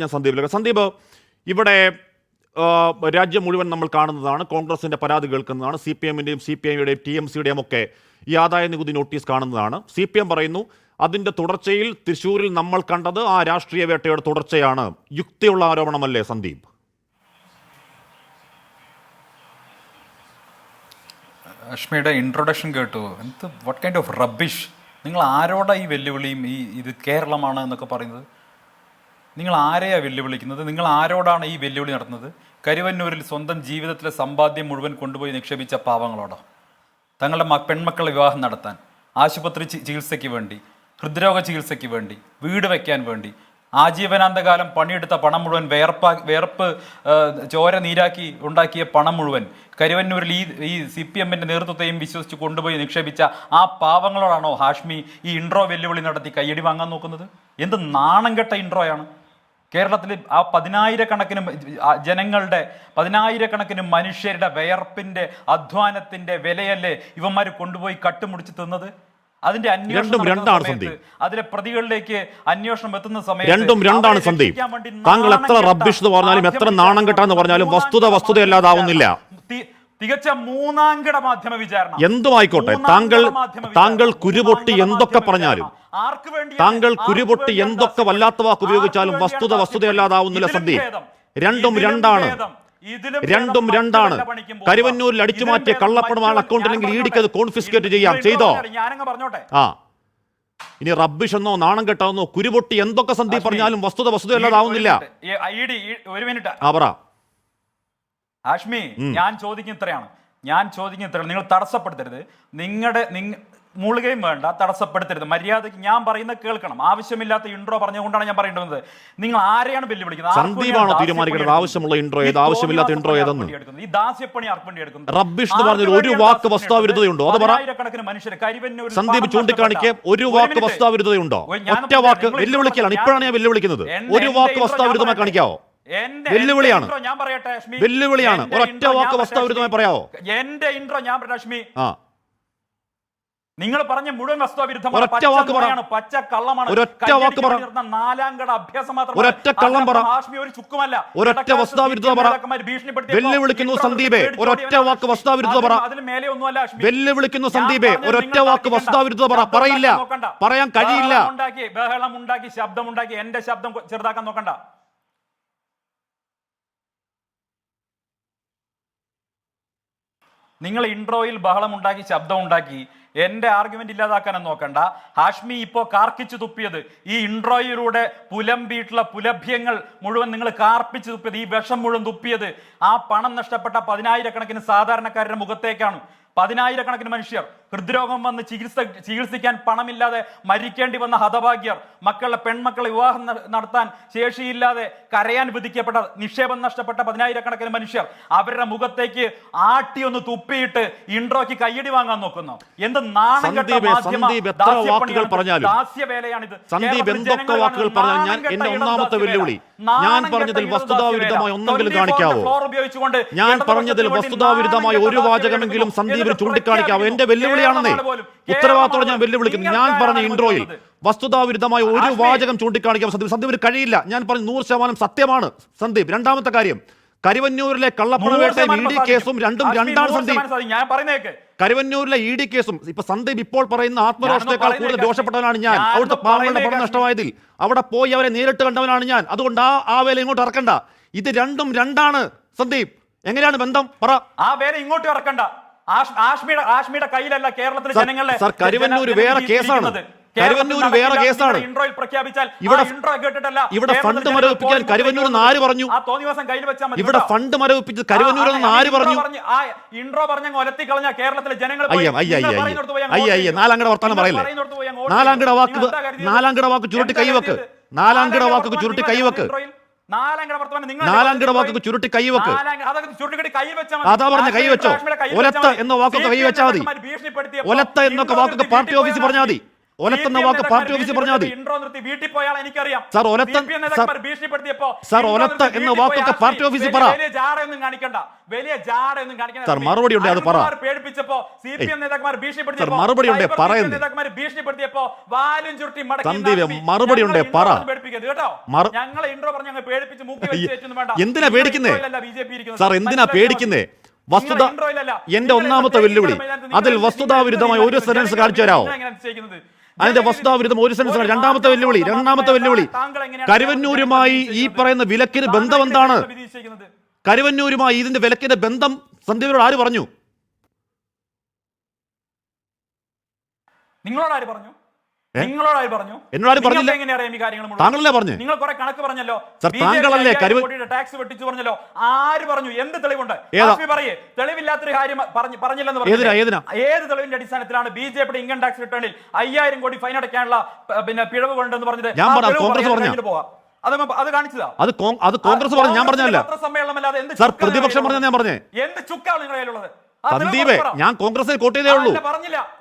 ഞാൻ സന്ദീപ് ഇവിടെ രാജ്യം മുഴുവൻ നമ്മൾ കാണുന്നതാണ്. കോൺഗ്രസിന്റെ പരാതി കേൾക്കുന്നതാണ്. CPM-ന്റെയും CPI-യുടെയും TMC-യുടെയും ഒക്കെ ഈ ആദായ നികുതി നോട്ടീസ് കാണുന്നതാണ്. CPM പറയുന്നു അതിന്റെ തുടർച്ചയിൽ തൃശ്ശൂരിൽ നമ്മൾ കണ്ടത് ആ രാഷ്ട്രീയ വേട്ടയുടെ തുടർച്ചയാണ്. യുക്തിയുള്ള ആരോപണമല്ലേ സന്ദീപ്? അഷ്മിയുടെ ഇൻട്രൊഡക്ഷൻ കേട്ടു. What kind of rubbish. നിങ്ങൾ ആരോടാ ഈ വെല്ലുവിളിയും ഇത് കേരളമാണ് എന്നൊക്കെ പറയുന്നത്? നിങ്ങൾ ആരെയാണ് വെല്ലുവിളിക്കുന്നത്? നിങ്ങൾ ആരോടാണ് ഈ വെല്ലുവിളി നടത്തുന്നത്? കരുവന്നൂരിൽ സ്വന്തം ജീവിതത്തിലെ സമ്പാദ്യം മുഴുവൻ കൊണ്ടുപോയി നിക്ഷേപിച്ച പാവങ്ങളോടോ? തങ്ങളുടെ പെൺമക്കളെ വിവാഹം നടത്താൻ, ആശുപത്രി ചികിത്സയ്ക്ക് വേണ്ടി, ഹൃദ്രോഗ ചികിത്സയ്ക്ക് വേണ്ടി, വീട് വയ്ക്കാൻ വേണ്ടി ആജീവനാന്തകാലം പണിയെടുത്ത പണം മുഴുവൻ വേർപ്പ് ചോര നീരാക്കി ഉണ്ടാക്കിയ പണം മുഴുവൻ കരുവന്നൂരിൽ ഈ CPM-ന്റെ നേതൃത്വത്തെയും വിശ്വസിച്ച് കൊണ്ടുപോയി നിക്ഷേപിച്ച ആ പാവങ്ങളോടാണോ ഹാഷ്മി ഈ ഇൻട്രോ വെല്ലുവിളി നടത്തി കയ്യടി വാങ്ങാൻ നോക്കുന്നത്? എന്ത് നാണം കെട്ട ഇൻട്രോയാണ്! കേരളത്തിൽ ആ പതിനായിരക്കണക്കിന് ജനങ്ങളുടെ, പതിനായിരക്കണക്കിന് മനുഷ്യരുടെ വിയർപ്പിന്റെ അധ്വാനത്തിന്റെ വിലയല്ലേ ഇവന്മാർ കൊണ്ടുപോയി കട്ടുമുടിച്ച് തിന്നത്? അതിന്റെ അന്വേഷണം, അതിലെ പ്രതികളിലേക്ക് അന്വേഷണം എത്തുന്ന സമയത്ത് താങ്കൾ എത്ര റബ്ബിഷ് എന്ന് പറഞ്ഞാലും എത്ര നാണം കെട്ടാന്ന് പറഞ്ഞാലും വസ്തുതയല്ലാതാവുന്നില്ല. തികച്ച മൂന്നാംകിട മാധ്യമ വിചാരണ എന്തുമായിക്കോട്ടെ, താങ്കൾ കുരുപൊട്ടി എന്തൊക്കെ പറഞ്ഞാലും, താങ്കൾ കുരുപൊട്ടി എന്തൊക്കെ വല്ലാത്ത വാക്ക് ഉപയോഗിച്ചാലും വസ്തുതയല്ലാതാവുന്നില്ല സന്ദീപ്. രണ്ടും രണ്ടാണ്. കരുവന്നൂരിൽ അടിച്ചുമാറ്റിയ കള്ളപ്പണമാണ് അക്കൗണ്ടിലെങ്കിൽ ഇഡിക്ക് അത് കോൺഫിസ്കേറ്റ് ചെയ്യാം. ചെയ്തോ? ഇനി റബ്ബിഷ് എന്നോ നാണം കെട്ടാവുന്നോ കുരുപൊട്ടി എന്തൊക്കെ സന്ദീപ് പറഞ്ഞാലും വസ്തുതയല്ലാതാവുന്നില്ല. ഹാഷ്മി, ഞാൻ ചോദിക്കുന്ന ഇത്രയാണ്. നിങ്ങൾ തടസ്സപ്പെടുത്തരുത്. മുളുകയും വേണ്ട, തടസ്സപ്പെടുത്തരുത്. മര്യാദയ്ക്ക് ഞാൻ പറയുന്നത് കേൾക്കണം. ആവശ്യമില്ലാത്ത ഇൻട്രോ പറഞ്ഞുകൊണ്ടാണ് ഞാൻ പറയുന്നത്. നിങ്ങൾ ആരെയാണ് വെല്ലുവിളിക്കുന്നത്? സന്ദീപാണോ തീരുമാനിക്കുന്നത് ആവശ്യമുള്ള ഇൻട്രോ ഏത്, ആവശ്യമില്ലാത്ത ഇൻട്രോ ഏതെന്ന്? ഈ ദാസ്യപ്പണി ആർക്ക് വേണ്ടി എടുക്കുന്നത്? റബ്ബിഷ് എന്ന് പറഞ്ഞ ഒരു വാക്ക് വസ്തുതാവിരുദ്ധതയുണ്ടോ? അത് പറ. സന്ദീപ് ചൂണ്ടിക്കാണിക്ക് ഒരു വാക്ക് വസ്തുതാവിരുദ്ധതയുണ്ടോ? ഒറ്റ വാക്ക്. വെല്ലുവിളിക്കലാണ്. ഇപ്പോഴാണ് ഞാൻ വെല്ലുവിളിക്കുന്നത്. ഒരു വാക്ക് വസ്തുതാവിരുദ്ധമായി കാണിക്കാവോ? വെല്ലുവിളിയാണ്. ഒരൊറ്റ വാക്ക് വസ്തുതാവിരുദ്ധമായി പറയാവോ? എന്റെ ഇൻട്രോ ഞാൻ രശ്മി, നിങ്ങൾ പറഞ്ഞ മുഴുവൻ വസ്തുതാവിരുദ്ധമാണ്. ഒരൊറ്റ വാക്ക് പറ. ഒരൊറ്റ വസ്തുതാവിരുദ്ധത പറ. വെല്ലുവിളിക്കുന്നു സന്ദീപേ, ഒരൊറ്റ വാക്ക് വസ്തുതാവിരുദ്ധത പറ. വെല്ലുവിളിക്കുന്നു സന്ദീപേ, ഒരൊറ്റ വാക്ക് വസ്തുതാവിരുദ്ധത പറ. പറയില്ല, പറയാൻ കഴിയില്ല. ബഹളമുണ്ടാക്കി, ശബ്ദമുണ്ടാക്കി, എന്റെ ശബ്ദം ചെറുതാക്കാൻ നോക്കണ്ട. നിങ്ങൾ ഇൻട്രോയിൽ ബഹളമുണ്ടാക്കി, ശബ്ദമുണ്ടാക്കി, എന്റെ ആർഗ്യുമെന്റ് ഇല്ലാതാക്കാനും നോക്കണ്ട. ഹാഷ്മി ഇപ്പോ കാർക്കിച്ചു തുപ്പിയത്, ഈ ഇൻട്രോയിലൂടെ പുലംബീട്ടുള്ള പുലഭ്യങ്ങൾ മുഴുവൻ നിങ്ങൾ കാർപ്പിച്ചു തുപ്പിയത്, ഈ വിഷം മുഴുവൻ തുപ്പിയത് ആ പണം നഷ്ടപ്പെട്ട പതിനായിരക്കണക്കിന് സാധാരണക്കാരുടെ മുഖത്തേക്കാണ്. പതിനായിരക്കണക്കിന് മനുഷ്യർ ഹൃദ്രോഗം വന്ന് ചികിത്സിക്കാൻ പണമില്ലാതെ മരിക്കേണ്ടി വന്ന ഹതഭാഗ്യർ, പെൺമക്കളെ വിവാഹം നടത്താൻ ശേഷിയില്ലാതെ കരയാൻ വിധിക്കപ്പെട്ട, നിക്ഷേപം നഷ്ടപ്പെട്ട പതിനായിരക്കണക്കിന് മനുഷ്യർ, അവരുടെ മുഖത്തേക്ക് ആട്ടിയൊന്ന് തുപ്പിയിട്ട് ഇൻട്രോയ്ക്ക് കയ്യടി വാങ്ങാൻ നോക്കുന്നു. എന്ത് നാണം കെട്ട ദാസ്യവേലയാണിത്. സന്ദീപ് എന്തൊക്കെ വാക്കുകൾ പറഞ്ഞാൽ ഞാൻ എന്റെ ഒന്നാമത്തെ വെല്ലുവിളി, ഞാൻ പറഞ്ഞതിൽ വസ്തുതാവിരുദ്ധമായി ഒന്നെങ്കിലും കാണിക്കാവോ? ഞാൻ പറഞ്ഞതിൽ വസ്തുതാവിരുദ്ധമായി ഒരു വാചകമെങ്കിലും സന്ദീപിന് ചൂണ്ടിക്കാണിക്കാവോ? എന്റെ വെല്ലുവിളിയാണെന്നേ. ഉത്തരവാദിത്തോടെ ഞാൻ വെല്ലുവിളിക്കുന്നു. ഞാൻ പറഞ്ഞ ഇൻട്രോയിൽ വസ്തുതാവിരുദ്ധമായ ഒരു വാചകം ചൂണ്ടിക്കാണിക്കാം സന്ദീപിന് കഴിയില്ല. ഞാൻ പറഞ്ഞ 100% സത്യമാണ് സന്ദീപ്. രണ്ടാമത്തെ കാര്യം, കരുവന്നൂരിലെ കള്ളപ്പണവേട്ടയും ED കേസും രണ്ടാണ് സന്ദീപ്. കരുവന്നൂരിലെ ED കേസും ഇപ്പൊ സന്ദീപ് ഇപ്പോൾ പറയുന്ന ആത്മരോഷത്തെക്കാൾ കൂടുതൽ ദോഷപ്പെട്ടവനാണ് ഞാൻ. അവിടുത്തെ പാവങ്ങളുടെ പണം നഷ്ടമായതിൽ അവിടെ പോയി അവരെ നേരിട്ട് കണ്ടവനാണ് ഞാൻ. അതുകൊണ്ട് ആ വേല ഇങ്ങോട്ട് ഇറക്കണ്ട. ഇത് രണ്ടാണ് സന്ദീപ്. എങ്ങനെയാണ് ബന്ധം? പറ. ആ വേല ഇങ്ങോട്ട് ഇറക്കണ്ട. ആഷ്മിയുടെ കയ്യിലല്ല കേരളത്തിലെ ജനങ്ങളെ. കരുവന്നൂർ വേറെ കേസാണ്. കരുവന്നൂർ വേറെ കേസാണ്. ഇവിടെ ഫണ്ട് മരവിപ്പിക്കാൻ കരുവന്നൂർ എന്ന് ആര് പറഞ്ഞു? ഇവിടെ ഫണ്ട് മരവിപ്പിച്ച് കരുവന്നൂർ എന്ന് ആര് പറഞ്ഞു? അയ്യ നാലാംകിട വർത്താനം പറയല്ലേ. നാലാംകിട വാക്ക് ചുരുട്ടി കൈവെക്ക്. നാലാംകിട വാക്ക് ചുരുട്ടി കൈവെക്ക്. അതാ പറഞ്ഞ കൈവെച്ചോ. ഒലത്ത എന്ന വാക്കൊക്കെ കൈവെച്ചാൽ മതി. ഒലത്ത എന്നൊക്കെ വാക്കൊക്കെ പാർട്ടി ഓഫീസിൽ പറഞ്ഞാൽ മതി. ഒലത്തെന്ന വാക്ക് പാർട്ടി ഓഫീസിൽ പറഞ്ഞാൽ മതി. ഇൻട്രോ നിർത്തി വീട്ടിൽ പോയാൽ എനിക്കറിയാം. സാർ ഒലത്ത് ഭീഷണിപ്പെടുത്തിയപ്പോ സാർ ഒലത്ത് എന്ന വാക്കൊക്കെ പാർട്ടി ഓഫീസിൽ പറ. വലിയ ജാടയൊന്നും കാണിക്കണ്ട, വലിയ ജാടയൊന്നും കാണിക്കണ്ട. സാർ മറുപടി ഉണ്ട്, അത് പറ. പേടിപ്പിച്ചപ്പോ CPM നേതാക്കന്മാർ ഭീഷണിപ്പെടുത്തിയപ്പോ മറുപടി ഉണ്ട്, പറയുന്നു. നേതാക്കന്മാർ ഭീഷണിപ്പെടുത്തിയപ്പോ വാലും ചുരുട്ടി സന്ദീപ് മറുപടി ഉണ്ട്, പറ. കേട്ടോ, ഞങ്ങളെ ഇൻട്രോ പറഞ്ഞ് ഞങ്ങൾ പേടിപ്പിച്ച് മൂക്കി വെച്ചൊന്നും വേണ്ട. എന്തിനാ പേടിക്കുന്നേ സാർ? എന്തിനാ പേടിക്കുന്നേ? വസ്തുത എന്റെ ഒന്നാമത്തെ വെല്ലുവിളി, അതിൽ വസ്തുതാവിരുദ്ധമായ ഒരു സെന്റൻസ് കാണിച്ചു തരാമോ? അതിന്റെ വസ്തുതാവിരുദ്ധം ഒരു സെന്റൻസ്. രണ്ടാമത്തെ വെല്ലുവിളി കരുവന്നൂരുമായി ഈ പറയുന്ന വിലക്കിന് ബന്ധം എന്താണ്? കരുവന്നൂരുമായി ഇതിന്റെ വിലക്കിന്റെ ബന്ധം സന്ദീപിനോട് ആര് പറഞ്ഞു? നിങ്ങളോട് ആര് പറഞ്ഞു? നിങ്ങളോട് പറഞ്ഞു? എന്നോട് പറഞ്ഞില്ല. താങ്കളല്ലേ പറഞ്ഞു? നിങ്ങൾ കുറെ കണക്ക് പറഞ്ഞല്ലോ. താങ്കളല്ലേ ടാക്സ് വെട്ടിച്ചു പറഞ്ഞല്ലോ. ആര് പറഞ്ഞു? എന്ത് തെളിവുണ്ട്? പറയേ. തെളിവില്ലാത്തൊരു കാര്യം പറഞ്ഞില്ലെന്ന് പറഞ്ഞു. ഏത് തെളിവിന്റെ അടിസ്ഥാനത്തിലാണ് BJP ഇൻകം ടാക്സ് റിട്ടേണിൽ 5000 കോടി ഫൈൻ അടയ്ക്കാനുള്ള പിഴവ് കൊണ്ടെന്ന് പറഞ്ഞത്? അത് കാണിച്ചതാ. അത് കോൺഗ്രസ് പറഞ്ഞു, ഞാൻ പറഞ്ഞല്ല. സാർ പ്രതിപക്ഷം പറഞ്ഞ ഞാൻ പറഞ്ഞേ. എന്ത് ചുക്കാണ് നിങ്ങളുടെ കയ്യിലുള്ളത്? സന്ദീപേ, ഞാൻ കോൺഗ്രസിനെ കോട്ട് ചെയ്തേ ഉള്ളൂ.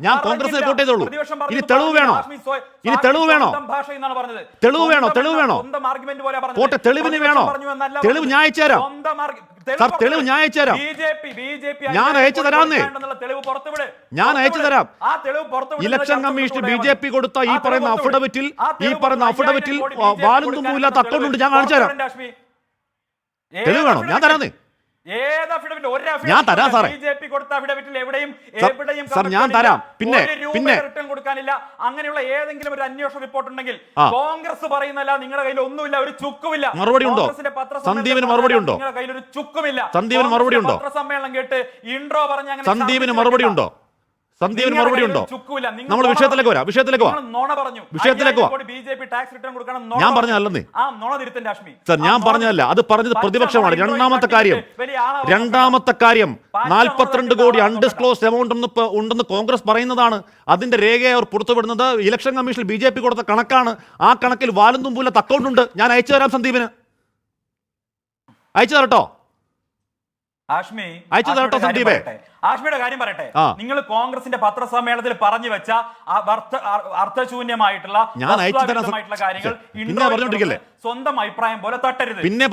ഞാൻ കോൺഗ്രസിനെ കോട്ട് ചെയ്തേ ഉള്ളൂ. ഇനി തെളിവ് വേണോ? ഇനി തെളിവ് വേണോ? തെളിവ് വേണോ? തെളിവ് വേണോ? കോട്ടെ, തെളിവിന് വേണോ? തെളിവ് ഞാൻ അയച്ചു തരാം. സാർ തെളിവ് ഞാൻ അയച്ചു തരാം. ഞാൻ അയച്ചു തരാന്നേ. ഞാൻ അയച്ചു തരാം. ഇലക്ഷൻ കമ്മീഷൻ BJP കൊടുത്ത ഈ പറയുന്ന അഫിഡവിറ്റിൽ വാലും തുമ്പുമില്ലാത്ത അക്കൗണ്ട് ഉണ്ട്. ഞാൻ കാണിച്ചു തരാം. തെളിവ് വേണോ? ഞാൻ തരാന്നേ. ഞാൻ തരാം സാറേ. സാർ ഞാൻ തരാം. പിന്നെ റിട്ടേൺ കൊടുക്കാനില്ല. അങ്ങനെയുള്ള ഏതെങ്കിലും ഒരു അന്വേഷണ റിപ്പോർട്ട് ഉണ്ടെങ്കിൽ കോൺഗ്രസ് പറയുന്നല്ല, നിങ്ങളുടെ കയ്യിൽ ഒന്നുമില്ല, ഒരു ചുക്കുമില്ല. മറുപടി ഉണ്ടോ? സന്ദീപിന് മറുപടി ഉണ്ടോ? നിങ്ങളുടെ കയ്യിൽ ഒരു ചുക്കുമില്ല. സന്ദീപിന് മറുപടി ഉണ്ടോ? പത്രസമ്മേളനം കേട്ട് ഇൻട്രോ പറഞ്ഞ സന്ദീപിന് മറുപടി ഉണ്ടോ? സന്ദീപിന് മറുപടി ഉണ്ടോ? നമ്മൾ വിഷയത്തിലേക്ക് വരാം. വിഷയത്തിലേക്ക് ഞാൻ പറഞ്ഞതല്ലേ സാർ, ഞാൻ പറഞ്ഞതല്ല. അത് പറഞ്ഞത് പ്രതിപക്ഷമാണ്. രണ്ടാമത്തെ കാര്യം 42 കോടി അൺഡിസ്ക്ലോസ്ഡ് എമൗണ്ട് ഉണ്ടെന്ന് കോൺഗ്രസ് പറയുന്നതാണ്. അതിന്റെ രേഖയെ അവർ പുറത്തുവിടുന്നത് ഇലക്ഷൻ കമ്മീഷനിൽ BJP കൊടുത്ത കണക്കാണ്. ആ കണക്കിൽ വാലും തുമ്പൂലത്ത് അക്കൗണ്ട് ഉണ്ട്. ഞാൻ അയച്ചു തരാം. സന്ദീപിന് അയച്ചു തരട്ടോ? ആഷ്മിയുടെ കാര്യം പറയട്ടെ. നിങ്ങൾ കോൺഗ്രസിന്റെ പത്രസമ്മേളനത്തിൽ പറഞ്ഞു വെച്ച അർത്ഥശൂന്യമായിട്ടുള്ള കാര്യങ്ങൾ സ്വന്തം അഭിപ്രായം പോലെ തട്ടരുത്. പിന്നെ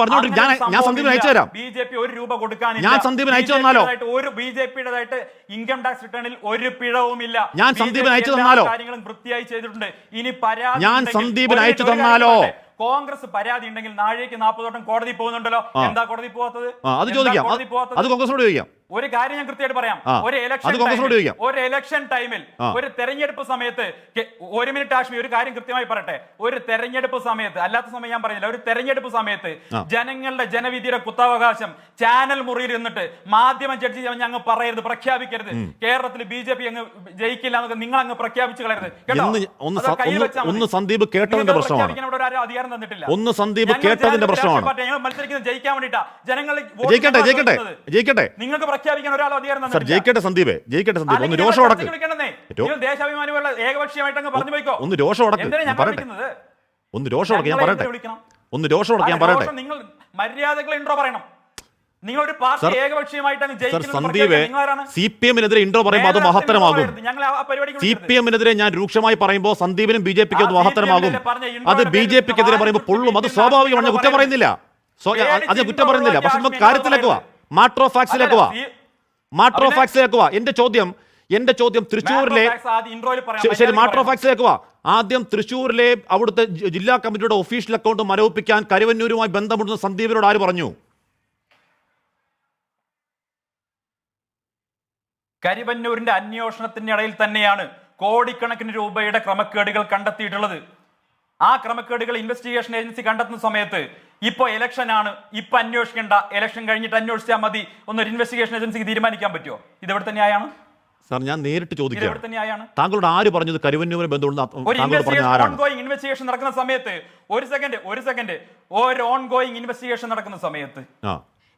ഞാൻ സന്ദീപിന് അയച്ചു തരാം. BJP 1 രൂപ കൊടുക്കാനില്ല. ഞാൻ സന്ദീപിന് അയച്ചു തന്നാലോ? ഒരു BJPയുടേതായിട്ട് ഇൻകം ടാക്സ് റിട്ടേണിൽ ഒരു പിഴവുമില്ല. ഞാൻ സന്ദീപിന് അയച്ചു തന്നാലോ? കാര്യങ്ങളും വൃത്തിയായി ചെയ്തിട്ടുണ്ട്. ഇനി പരാതി ഞാൻ സന്ദീപിന് അയച്ചു തന്നാലോ? കോൺഗ്രസ് പരാതി ഉണ്ടെങ്കിൽ നാഴേക്ക് 40 വട്ടം കോടതി പോകുന്നുണ്ടല്ലോ. എന്താ കോടതി പോകാത്തത്? അത് ചോദിക്കാം. അത് കോൺഗ്രസിനോട് ചോദിക്കാം. ഒരു കാര്യം ഞാൻ കൃത്യമായിട്ട് പറയാം. ഒരു ഇലക്ഷൻ ടൈമിൽ, ഒരു തെരഞ്ഞെടുപ്പ് സമയത്ത്, 1 മിനിറ്റ് ആഷ്മി, ഒരു കാര്യം കൃത്യമായി പറയട്ടെ. ഒരു തെരഞ്ഞെടുപ്പ് സമയത്ത്, അല്ലാത്ത സമയം ഞാൻ പറയുന്നില്ല, ഒരു തെരഞ്ഞെടുപ്പ് സമയത്ത് ജനങ്ങളുടെ ജനവിധിയുടെ കുത്തവകാശം ചാനൽ മുറിയിൽ നിന്നിട്ട് മാധ്യമ ജഡ്ജി ഞങ്ങൾ പറയരുത്, പ്രഖ്യാപിക്കരുത്. കേരളത്തിൽ BJP അങ്ങ് ജയിക്കില്ല എന്നൊക്കെ നിങ്ങൾ അങ്ങ് പ്രഖ്യാപിച്ചു കളയരുത് കേട്ടോ. ഒന്ന് സന്ദീപ് കേട്ടതിന്റെ പ്രശ്നമാണ്. അധികാരം തന്നിട്ടില്ല. ഒന്ന് സന്ദീപ് കേട്ടതിന്റെ പ്രശ്നമാണ്. മത്സരിക്കുന്നത് ജയിക്കാൻ വേണ്ടിട്ടാ. ജനങ്ങൾ ജയിക്കട്ടെ. നിങ്ങൾക്ക് പ്രഖ്യാപിക്കാൻ ഒരാൾ അധികാരം സർ, ജയിക്കട്ടെ സന്ദീപ്. ഒന്ന് രോഷം അടക്ക്. ദേശാഭിമാനികളുടെ ഏകപക്ഷീയമായിട്ട് അങ്ങ് പറഞ്ഞു പോയിക്കോ. ഒന്ന് രോഷം അടക്ക്. ഞാൻ പറയട്ടെ. ഒന്ന് രോഷം അടക്ക്. ഞാൻ പറയട്ടെ. നിങ്ങൾ മര്യാദകൾ ഇൻട്രോ പറയണം. നിങ്ങൾ ഒരു പാർട്ടി ഏകപക്ഷീയമായിട്ട് അങ്ങ് ജയിക്കുന്നു. സന്ദീപ് CPM-നെതിരെ ഇൻട്രോ പറയുമ്പോൾ അത് മഹത്തരമാകും. CPM-നെതിരെ ഞാൻ രൂക്ഷമായി പറയുമ്പോൾ സന്ദീപിനും BJP-ക്കും അത് മഹത്തരമാകും. അത് BJP-ക്കെതിരെ പറയുമ്പോൾ പൊള്ളും. അത് സ്വാഭാവികമാണ്. ഞാൻ കുറ്റം പറയുന്നില്ല. പക്ഷെ നമുക്ക് കാര്യത്തിലേക്ക് വാ. മാട്രോ ഫാക്സിലേക്ക് വാ. എന്റെ ചോദ്യം തൃശ്ശൂരിലെ ശരി, മാട്രോ ഫാക്സിലേക്ക് വാ. ആദ്യം തൃശ്ശൂരിലെ അവിടുത്തെ ജില്ലാ കമ്മിറ്റിയുടെ ഒഫീഷ്യൽ അക്കൗണ്ട് മരവിപ്പിക്കാൻ കരുവന്നൂരുമായി ബന്ധമുണ്ടെന്ന് സന്ദീപിനോട് ആര് പറഞ്ഞു? കരിവന്നൂരിന്റെ അന്വേഷണത്തിന്റെ ഇടയിൽ തന്നെയാണ് കോടിക്കണക്കിന് രൂപയുടെ ക്രമക്കേടുകൾ കണ്ടെത്തിയിട്ടുള്ളത്. ആ ക്രമക്കേടുകൾ ഇൻവെസ്റ്റിഗേഷൻ ഏജൻസി കണ്ടെത്തുന്ന സമയത്ത് ഇപ്പൊ ഇലക്ഷൻ ആണ്, ഇപ്പൊ അന്വേഷിക്കേണ്ട, ഇലക്ഷൻ കഴിഞ്ഞിട്ട് അന്വേഷിച്ചാൽ മതി ഒന്നൊരു ഇൻവെസ്റ്റിഗേഷൻ ഏജൻസിക്ക് തീരുമാനിക്കാൻ പറ്റുമോ? ഇതെവിടെ തന്നെയാണ് സാർ? ഞാൻ നേരിട്ട് ചോദിക്കാം. താങ്കളോട് ആര് പറഞ്ഞത് കരുവന്നൂരിന് ബന്ധമുണ്ട്? ഇൻവെസ്റ്റിഗേഷൻ നടക്കുന്ന സമയത്ത് ഒരു സെക്കൻഡ് ഒരു ഓൺഗോയിങ് ഇൻവെസ്റ്റിഗേഷൻ നടക്കുന്ന സമയത്ത്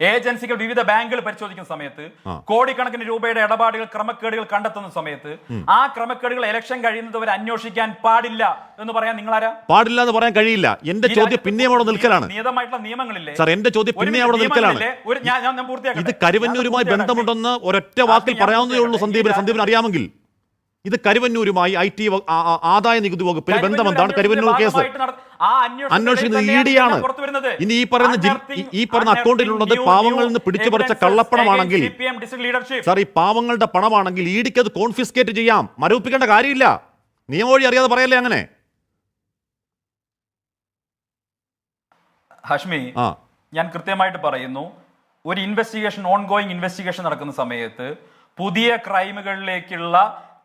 ഏജൻസികൾ വിവിധ ബാങ്കുകൾ പരിശോധിക്കുന്ന സമയത്ത് കോടിക്കണക്കിന് രൂപയുടെ ഇടപാടുകൾ, ക്രമക്കേടുകൾ കണ്ടെത്തുന്ന സമയത്ത് ആ ക്രമക്കേടുകൾ ഇലക്ഷൻ കഴിയുന്നവരെ അന്വേഷിക്കാൻ പാടില്ല എന്ന് പറയാൻ നിങ്ങളാരാ? പാടില്ല എന്ന് പറയാൻ കഴിയില്ല. എന്റെ ചോദ്യം പിന്നെ അവിടെ നിൽക്കലാണ്. നിയതമായിട്ടുള്ള നിയമങ്ങളില്ലേ സാർ? എന്റെ ചോദ്യം പിന്നെ അവിടെ നിൽക്കലാണ്. ഇത് കരുവന്നൂരുമായി ബന്ധമുണ്ടെന്ന് ഒരൊറ്റ വാക്കിൽ പറയാവുന്നതേ ഉള്ളൂ. സന്ദീപിന് അറിയാമെങ്കിൽ ഇത് കരുവന്നൂരുമായി IT ആദായ നികുതി വകുപ്പിന് ബന്ധം എന്താണ്? കരുവന്നൂർ കേസ് അന്വേഷിക്കുന്നത് ED ആണ്. ഇനി ഈ പറയുന്ന അക്കൗണ്ടിലുള്ളത് പാവങ്ങളിൽ നിന്ന് പിടിച്ചു പറിച്ച കള്ളപ്പണമാണെങ്കിൽ, സാർ, ഈ പാവങ്ങളുടെ പണമാണെങ്കിൽ EDക്ക് അത് കോൺഫിസ്കേറ്റ് ചെയ്യാം. മരവിപ്പിക്കേണ്ട കാര്യമില്ല. നിയമവഴി അറിയാതെ പറയല്ലേ അങ്ങനെ? ഹാഷ്മി, ഞാൻ കൃത്യമായിട്ട് പറയുന്നു, ഒരു ഇൻവെസ്റ്റിഗേഷൻ, ഓൺഗോയിങ് ഇൻവെസ്റ്റിഗേഷൻ നടക്കുന്ന സമയത്ത് പുതിയ ക്രൈമുകളിലേക്കുള്ള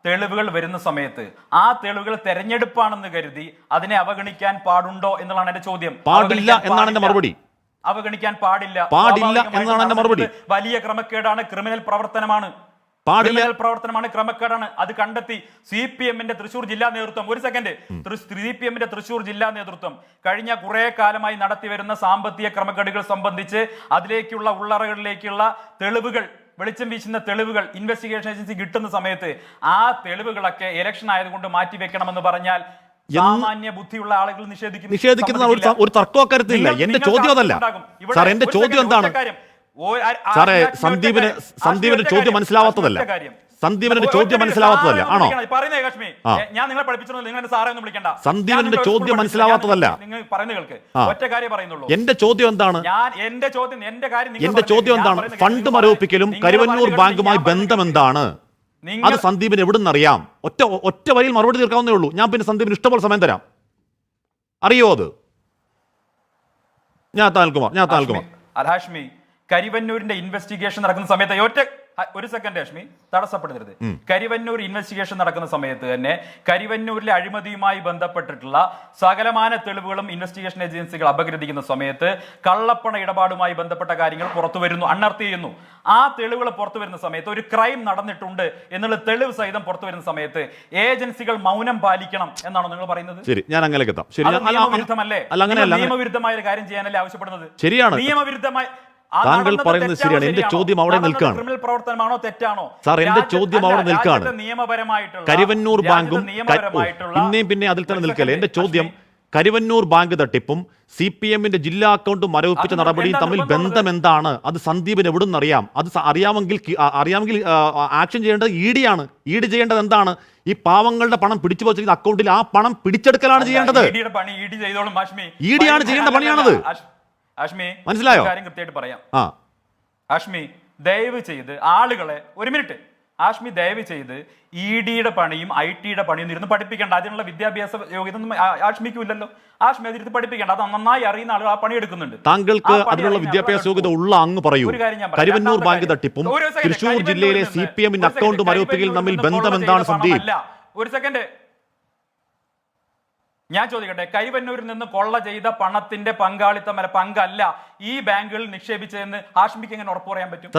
തെളിവുകൾ വരുന്ന സമയത്ത് ആ തെളിവുകൾ തെരഞ്ഞെടുപ്പാണെന്ന് കരുതി അതിനെ അവഗണിക്കാൻ പാടുണ്ടോ എന്നുള്ളതാണ് എന്റെ ചോദ്യം. പാടില്ല എന്നാണ് എന്റെ മറുപടി. അവഗണിക്കാൻ പാടില്ല എന്നാണ് എന്റെ മറുപടി. വലിയ ക്രമക്കേടാണ്, ക്രിമിനൽ പ്രവർത്തനമാണ്, ക്രമക്കേടാണ്. അത് കണ്ടെത്തി CPM-ന്റെ തൃശൂർ ജില്ലാ നേതൃത്വം, ഒരു സെക്കൻഡ്, CPM-ന്റെ തൃശൂർ ജില്ലാ നേതൃത്വം കഴിഞ്ഞ കുറെ കാലമായി നടത്തിവരുന്ന സാമ്പത്തിക ക്രമക്കേടുകൾ സംബന്ധിച്ച് അതിലേക്കുള്ള ഉള്ളറകളിലേക്കുള്ള തെളിവുകൾ, വെളിച്ചം വീശുന്ന തെളിവുകൾ ഇൻവെസ്റ്റിഗേഷൻ ഏജൻസി കിട്ടുന്ന സമയത്ത് ആ തെളിവുകളൊക്കെ ഇലക്ഷൻ ആയതുകൊണ്ട് മാറ്റിവെക്കണമെന്ന് പറഞ്ഞാൽ സാമാന്യ ബുദ്ധിയുള്ള ആളുകൾ നിഷേധിക്കുന്ന ഒരു തർക്കമൊക്കരുത്തില്ല. എന്റെ ചോദ്യം അതല്ല സാർ. എന്റെ ചോദ്യം എന്താണ് സാറേ? സന്ദീപിന്റെ ചോദ്യം മനസ്സിലാവാത്തതല്ല. സന്ദീപിന്റെ ചോദ്യം മനസ്സിലാവാത്തതല്ല ആണോ? ഞാൻ നിങ്ങളെ പഠിപ്പിച്ചു, നിങ്ങൾ സാറേ ഒന്നും വിളിക്കണ്ട. സന്ദീപിന്റെ ചോദ്യം മനസ്സിലാവാത്തതല്ല. നിങ്ങൾ പറയുന്ന കേൾക്ക്, ഒറ്റ കാര്യം പറയുന്നുള്ളൂ. എന്റെ ചോദ്യം എന്താണ്? എന്റെ ചോദ്യം എന്താണ്? ഫണ്ട് മരവിപ്പിക്കലും കരുവന്നൂർ ബാങ്കുമായി ബന്ധം എന്താണ്? അത് സന്ദീപിന് എവിടുന്ന് അറിയാം? ഒറ്റ വരിയിൽ മറുപടി തീർക്കാവുന്നേ ഉള്ളൂ. ഞാൻ പിന്നെ സന്ദീപിന് ഇഷ്ടംപോലെ സമയം തരാം. അറിയോ അത്? ഞാൻ താൽക്കുമാർ അൽഹാഷ്മി, കരിവന്നൂരിന്റെ ഇൻവെസ്റ്റിഗേഷൻ നടക്കുന്ന സമയത്ത് ഒരു സെക്കൻഡ് ഹാഷ്മി, തടസ്സപ്പെടുത്തരുത്. കരിവന്നൂർ ഇൻവെസ്റ്റിഗേഷൻ നടക്കുന്ന സമയത്ത് തന്നെ കരിവന്നൂരിലെ അഴിമതിയുമായി ബന്ധപ്പെട്ടിട്ടുള്ള സകലമാന തെളിവുകളും ഇൻവെസ്റ്റിഗേഷൻ ഏജൻസികൾ അപഗ്രഥിക്കുന്ന സമയത്ത് കള്ളപ്പണ ഇടപാടുമായി ബന്ധപ്പെട്ട കാര്യങ്ങൾ പുറത്തു വരുന്നു, അൺഅർത്ത് ചെയ്യുന്നു. ആ തെളിവുകൾ പുറത്തു വരുന്ന സമയത്ത് ഒരു ക്രൈം നടന്നിട്ടുണ്ട് എന്നുള്ള തെളിവ് സഹിതം പുറത്തു വരുന്ന സമയത്ത് ഏജൻസികൾ മൗനം പാലിക്കണം എന്നാണോ നിങ്ങൾ പറയുന്നത്? ശരി, ഞാൻ അങ്ങനെയൊക്കെ എത്താം. നിയമവിരുദ്ധമല്ലേ? നിയമവിരുദ്ധമായ ഒരു കാര്യം ചെയ്യാനല്ലേ ആവശ്യപ്പെടുന്നത്? ശരിയാണ്, നിയമവിരുദ്ധമായി താങ്കൾ പറയുന്നത് ശരിയാണ്. എന്റെ ചോദ്യം അവിടെ നിൽക്കുകയാണ്. ക്രിമിനൽ പ്രവർത്തനമാണോ തെറ്റാണോ? സാർ, എന്റെ ചോദ്യം അവിടെ നിൽക്കുകയാണ്. നിയമപരമായിട്ടുള്ള കരുവന്നൂർ ബാങ്കും പിന്നെ അതിൽ തന്നെ നിൽക്കല്ലേ. എന്റെ ചോദ്യം, കരുവന്നൂർ ബാങ്ക് തട്ടിപ്പും CPM-ന്റെ ജില്ലാ അക്കൗണ്ട് മരവിപ്പിച്ച നടപടിയും തമ്മിൽ ബന്ധം എന്താണ്? അത് സന്ദീപിന് എവിടുന്ന് അറിയാം? അത് അറിയാമെങ്കിൽ ആക്ഷൻ ചെയ്യേണ്ടത് ED ആണ്. ED ചെയ്യേണ്ടത് എന്താണ്? ഈ പാവങ്ങളുടെ പണം പിടിച്ചു വച്ചിരിക്കുന്ന അക്കൗണ്ടിൽ ആ പണം പിടിച്ചെടുക്കലാണ് ചെയ്യേണ്ടത്. ED ആണ് ചെയ്യേണ്ട പണിയാണത്. മനസ്സിലായോ? കാര്യം കൃത്യമായിട്ട് പറയാം. ആഷ്മി, ദയവ് ചെയ്ത് ആളുകളെ ഒരു മിനിറ്റ്, ആഷ്മി ദയവ് ചെയ്ത് ED-യുടെ പണിയും IT-യുടെ പണിയും ഇരുന്ന് പഠിപ്പിക്കേണ്ട. അതിനുള്ള വിദ്യാഭ്യാസ യോഗ്യത ഒന്നും ആഷ്മിക്കും ഇല്ലല്ലോ. ആഷ്മി അതിരുന്ന് പഠിപ്പിക്കേണ്ട. അത് നന്നായി അറിയുന്ന ആളുകൾ ആ പണി എടുക്കുന്നുണ്ട്. താങ്കൾക്ക് അതിനുള്ള വിദ്യാഭ്യാസ യോഗ്യത ഉള്ള അങ്ങ് പറയൂ. കരുവന്നൂർ ബാങ്ക് തട്ടിപ്പും തൃശൂർ ജില്ലയിലെ CPM-ന്റെ അക്കൗണ്ട് മരവിപ്പിക്കലും തമ്മിൽ ബന്ധം എന്താണ് സന്ദീപ്? ഒരു സെക്കൻഡ്, ഞാൻ ചോദിക്കട്ടെ, കൈവന്നൂരിൽ നിന്ന് കൊള്ള ചെയ്ത പണത്തിന്റെ പങ്കല്ല ഈ ബാങ്കുകളിൽ നിക്ഷേപിച്ചതെന്ന് ഹാഷ്മിക്ക് എങ്ങനെ ഉറപ്പ് പറയാൻ പറ്റും?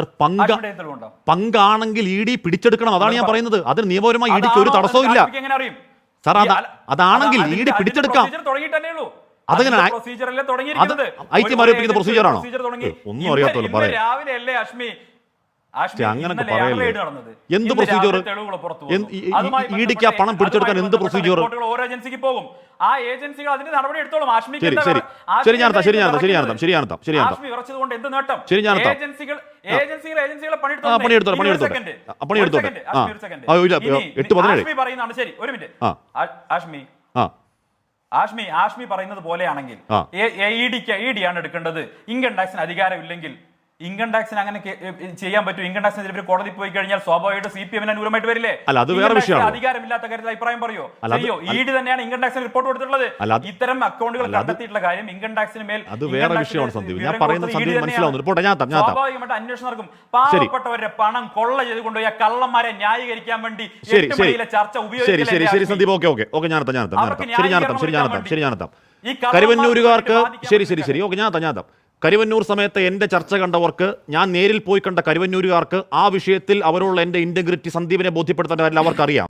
പങ്കാണെങ്കിൽ ED പിടിച്ചെടുക്കണം. അതാണ് ഞാൻ പറയുന്നത്. അതിന് നിയമപരമായി EDക്ക് ഒരു തടസ്സവും ഇല്ല. സാർ, അതാണെങ്കിൽ ED പിടിച്ചെടുക്കാം. അതങ്ങനെ IT മരവിപ്പിക്കുന്ന പ്രൊസീജിയറാണോ? ഒന്നും അറിയാത്തല്ലോ പറയാം. രാവിലെ അല്ലേ അഷ്മി അങ്ങനൊക്കെ പറയല്ലേ. എന്ത് പ്രൊസീജിയർ? EDക്ക് ആ പണം പിടിച്ചെടുക്കാൻ എന്ത് പ്രൊസീജിയർ? ഓരോ ഏജൻസിക്ക് പോകും. ആ ഏജൻസികൾ അതിന്റെ നടപടി എടുത്തോളും. ആഷ്മി പറയുന്നത് പോലെയാണെങ്കിൽ ED ആണ് എടുക്കേണ്ടത്. ഇൻകം ടാക്സിന് അധികാരമില്ലെങ്കിൽ ഇൻകം ടാക്സിന് അങ്ങനെ ചെയ്യാൻ പറ്റും? ഇൻകം ടാക്സിന് കോടതി പോയി കഴിഞ്ഞാൽ സ്വാഭാവികമായിട്ട് CPM-ന് അനുകൂലമായിട്ട് വരില്ലേ? അധികാരമില്ലാത്ത കാര്യത്തിൽ അഭിപ്രായം പറയോ? അയ്യോ, ED തന്നെയാണ് ഇൻകം ടാക്സിന് റിപ്പോർട്ട് കൊടുത്തിട്ടുള്ളത്. ഇത്തരം അക്കൗണ്ടുകൾ കണ്ടെത്തിയിട്ടുള്ള കാര്യം ഇൻകം ടാക്സിന് മേൽ സ്വാഭാവികമായിട്ട് അന്വേഷണം നടക്കും. പാവപ്പെട്ടവരുടെ പണം കൊള്ള ചെയ്ത് കൊണ്ടുപോയി കള്ളന്മാരെ ന്യായീകരിക്കാൻ വേണ്ടി ചർച്ച കരുവന്നൂരുകാർക്ക് കരുവന്നൂർ സമയത്ത് എന്റെ ചർച്ച കണ്ടവർക്ക്, ഞാൻ നേരിൽ പോയി കണ്ട കരുവന്നൂരുകാർക്ക് ആ വിഷയത്തിൽ അവരുള്ള എന്റെ ഇന്റഗ്രിറ്റി സന്ദീപിനെ ബോധ്യപ്പെടുത്തേണ്ട കാര്യം അവർക്കറിയാം.